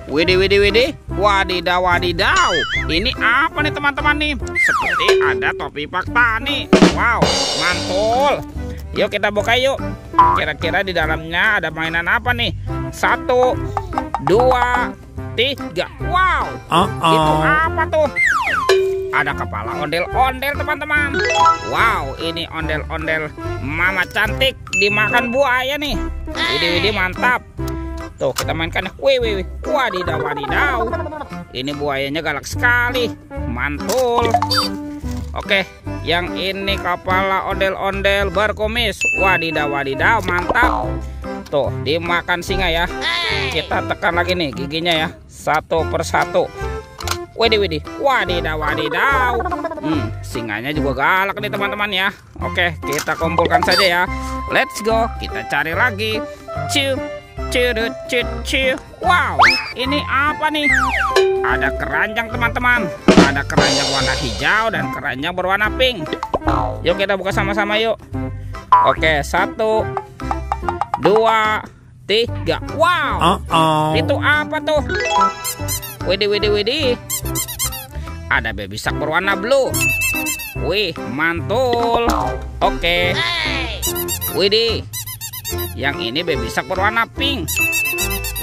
Widih, widih, widih. Wadidaw, wadidaw. Ini apa nih teman-teman nih? Seperti ada topi Pak Tani. Wow, mantul. Yuk kita buka yuk. Kira-kira di dalamnya ada mainan apa nih? 1, 2, 3. Wow. Itu apa tuh? Ada kepala ondel-ondel teman-teman. Wow, ini ondel-ondel mama cantik dimakan buaya nih. Widih, widih, mantap. Tuh kita mainkan. Wih, wih, wih. Wadidaw, wadidaw. Ini buayanya galak sekali. Mantul. Oke, yang ini kepala ondel-ondel berkumis. Wadidaw, wadidaw, mantap. Tuh dimakan singa ya. Kita tekan lagi nih giginya ya, satu persatu. Widih, widih. Wadidaw, wadidaw. Singanya juga galak nih teman-teman ya. Oke, kita kumpulkan saja ya. Let's go. Kita cari lagi. Ciu. Wow, ini apa nih? Ada keranjang teman-teman. Ada keranjang warna hijau dan keranjang berwarna pink. Yuk kita buka sama-sama yuk. Oke, 1, 2, 3. Wow, itu apa tuh? Widih, widih, widih. Ada baby shark berwarna blue. Wih, mantul. Oke. Widih. Yang ini baby shark berwarna pink.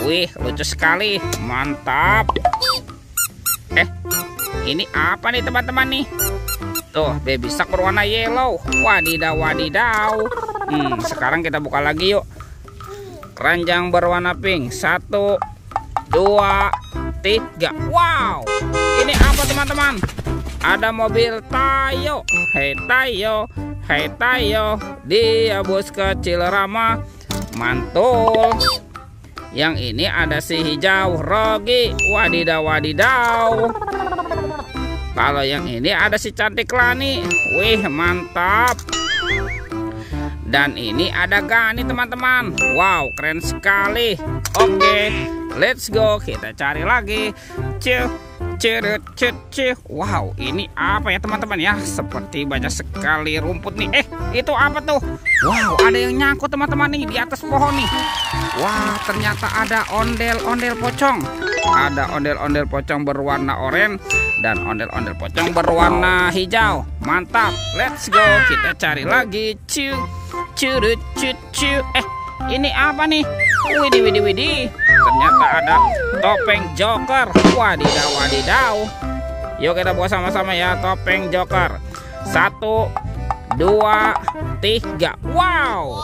Wih, lucu sekali. Mantap. Ini apa nih teman-teman nih? Tuh, baby shark berwarna yellow. Wadidaw, wadidaw. Sekarang kita buka lagi yuk. Keranjang berwarna pink. 1, 2, 3. Wow, ini apa teman-teman? Ada mobil Tayo. Hei Tayo, hei Tayo, dia bos kecil ramah. Mantul. Yang ini ada si hijau Rogi. Wadidaw, wadidaw. Kalau yang ini ada si cantik Lani. Wih, mantap. Dan ini ada Gani teman-teman. Wow, keren sekali. Oke, let's go. Kita cari lagi. Wow, ini apa ya teman-teman ya? Seperti banyak sekali rumput nih. Itu apa tuh? Wow, ada yang nyangkut teman-teman nih di atas pohon nih. Wah, ternyata ada ondel-ondel pocong. Ada ondel-ondel pocong berwarna oranye dan ondel-ondel pocong berwarna hijau. Mantap, let's go. Kita cari lagi. Ini apa nih? Widih, widih, widih. Ternyata ada topeng Joker. Wadidaw, wadidaw. Yuk kita buat sama-sama ya, topeng Joker. 1, 2, 3. Wow,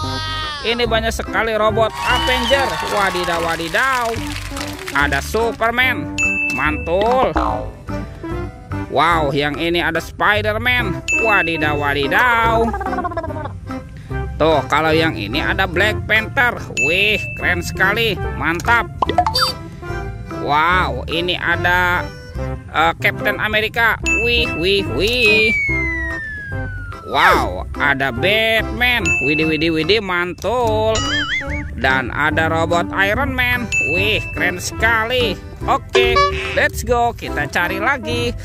ini banyak sekali robot Avenger. Wadidaw, wadidaw. Ada Superman. Mantul. Wow, yang ini ada Spiderman. Wadidaw, wadidaw. Tuh, kalau yang ini ada Black Panther. Wih, keren sekali. Mantap. Wow, ini ada Captain America. Wih, wih, wih. Wow, ada Batman. Widih, widih, widih, mantul. Dan ada robot Iron Man. Wih, keren sekali. Oke, let's go. Kita cari lagi.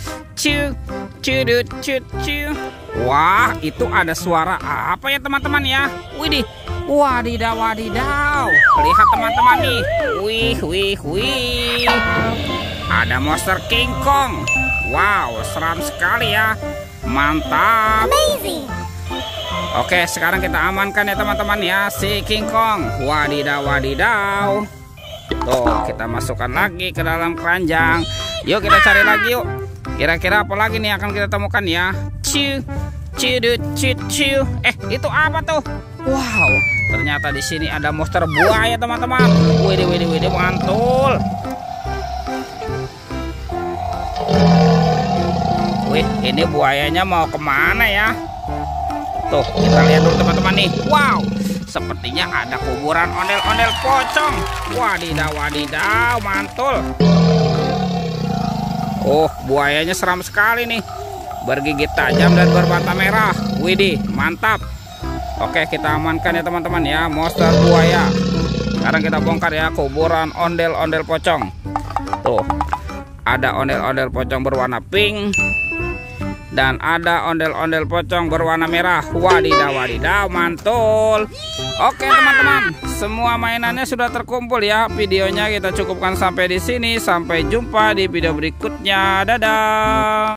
Wah, itu ada suara apa ya teman-teman ya? Widih. Wadidaw, wadidaw. Lihat teman-teman nih. Wih, wih, wih. Ada monster King Kong. Wow, seram sekali ya. Mantap. Amazing. Oke, sekarang kita amankan ya teman-teman ya, si King Kong. Wadidaw, wadidaw. Tuh, kita masukkan lagi ke dalam keranjang. Yuk kita cari lagi yuk. Kira-kira apa lagi nih akan kita temukan ya? Itu apa tuh? Wow, ternyata di sini ada monster buaya teman-teman. Widih, widih, widih, mantul. Wih, ini buayanya mau kemana ya? Tuh, kita lihat dulu teman-teman nih. Wow, sepertinya ada kuburan ondel-ondel pocong. Wadidaw, wadidaw, mantul. Oh, buayanya seram sekali nih. Bergigit tajam dan bermata merah. Widih, mantap. Oke, kita amankan ya teman-teman ya, monster buaya. Sekarang kita bongkar ya kuburan ondel-ondel pocong. Tuh, ada ondel-ondel pocong berwarna pink, Dan ada ondel-ondel pocong berwarna merah. Wadidaw, wadidaw, mantul. Oke teman-teman, semua mainannya sudah terkumpul ya. Videonya kita cukupkan sampai di sini. Sampai jumpa di video berikutnya. Dadah.